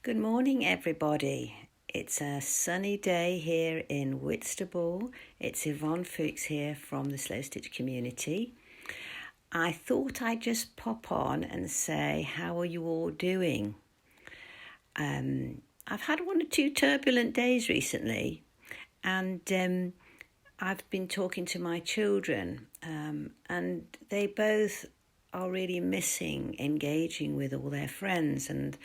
Good morning, everybody. It's a sunny day here in Whitstable. It's Yvonne Fuchs here from the Slow Stitch community. I thought I'd just pop on and say, how are you all doing? I've had one or two turbulent days recently, and I've been talking to my children, and they both are really missing engaging with all their friends and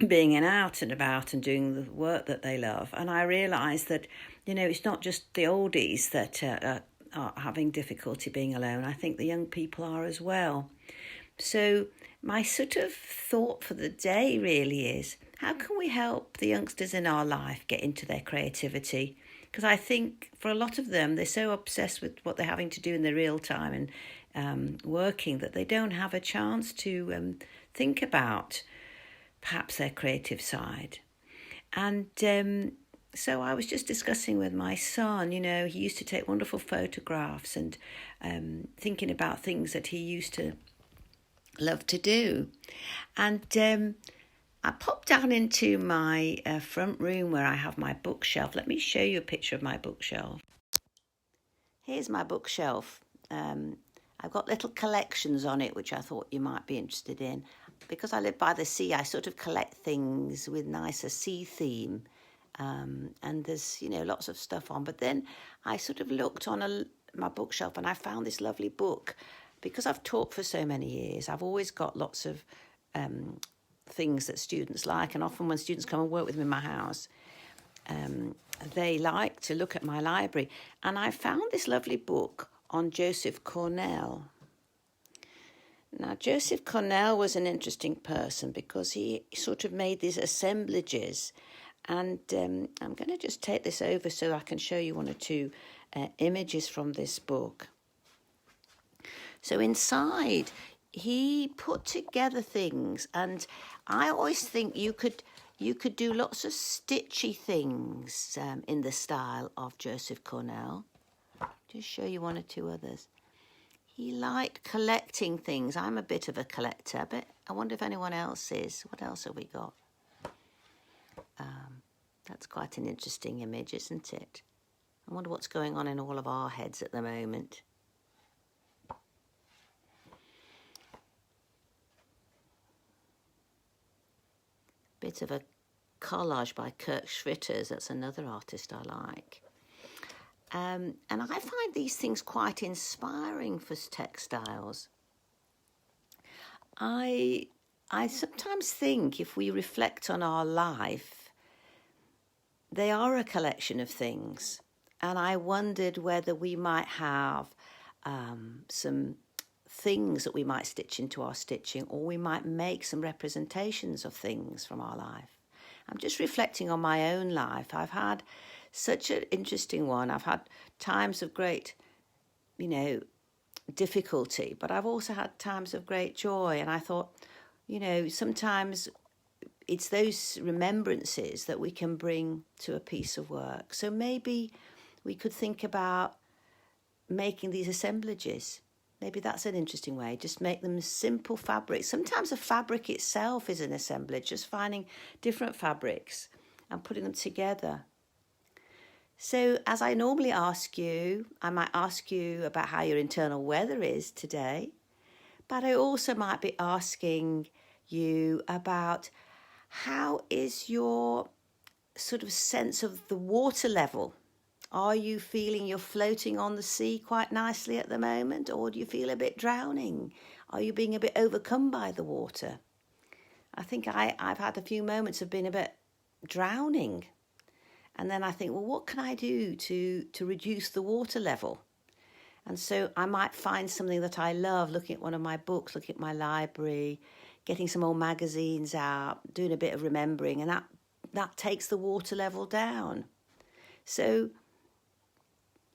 being out and about and doing the work that they love. And I realised that, it's not just the oldies that are having difficulty being alone. I think the young people are as well. So my sort of thought for the day really is, how can we help the youngsters in our life get into their creativity? Because I think for a lot of them, they're so obsessed with what they're having to do in their real time and working that they don't have a chance to think about perhaps their creative side. And so I was just discussing with my son, he used to take wonderful photographs and thinking about things that he used to love to do. And I popped down into my front room where I have my bookshelf. Let me show you a picture of my bookshelf. Here's my bookshelf. I've got little collections on it, which I thought you might be interested in. Because I live by the sea, I sort of collect things with nicer sea theme. And there's, lots of stuff on. But then I sort of looked on my bookshelf and I found this lovely book. Because I've taught for so many years, I've always got lots of things that students like. And often when students come and work with me in my house, they like to look at my library. And I found this lovely book on Joseph Cornell. Now, Joseph Cornell was an interesting person because he sort of made these assemblages. And I'm going to just take this over so I can show you one or two images from this book. So inside, he put together things. And I always think you could do lots of stitchy things in the style of Joseph Cornell. Just show you one or two others. He liked collecting things. I'm a bit of a collector, but I wonder if anyone else is. What else have we got? That's quite an interesting image, isn't it? I wonder what's going on in all of our heads at the moment. Bit of a collage by Kirk Schwitters. That's another artist I like. And I find these things quite inspiring for textiles. I sometimes think if we reflect on our life, they are a collection of things. And I wondered whether we might have some things that we might stitch into our stitching, or we might make some representations of things from our life. I'm just reflecting on my own life. I've had such an interesting one. I've had times of great, difficulty, but I've also had times of great joy. And I thought, sometimes it's those remembrances that we can bring to a piece of work. So maybe we could think about making these assemblages. Maybe that's an interesting way. Just make them simple fabrics. Sometimes the fabric itself is an assemblage, just finding different fabrics and putting them together. So as I normally ask you, I might ask you about how your internal weather is today, but I also might be asking you about how is your sort of sense of the water level? Are you feeling you're floating on the sea quite nicely at the moment, or do you feel a bit drowning? Are you being a bit overcome by the water? I think I've had a few moments of being a bit drowning. And then I think, well, what can I do to reduce the water level? And so I might find something that I love, looking at one of my books, looking at my library, getting some old magazines out, doing a bit of remembering, and that takes the water level down. So,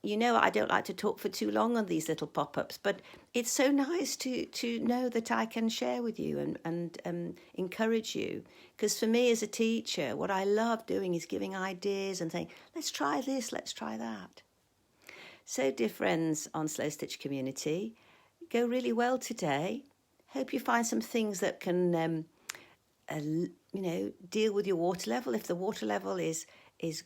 I don't like to talk for too long on these little pop-ups, but it's so nice to know that I can share with you and encourage you. Because for me as a teacher, what I love doing is giving ideas and saying, let's try this, let's try that. So dear friends on Slow Stitch Community, go really well today. Hope you find some things that can deal with your water level. If the water level is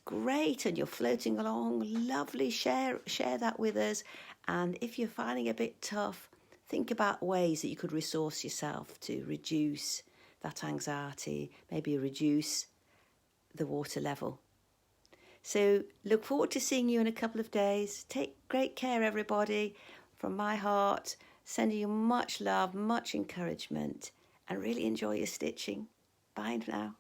great and you're floating along, lovely, share that with us. And if you're finding it a bit tough, think about ways that you could resource yourself to reduce that anxiety, maybe reduce the water level. So look forward to seeing you in a couple of days. Take great care, everybody. From my heart, sending you much love, much encouragement, and really enjoy your stitching. Bye now.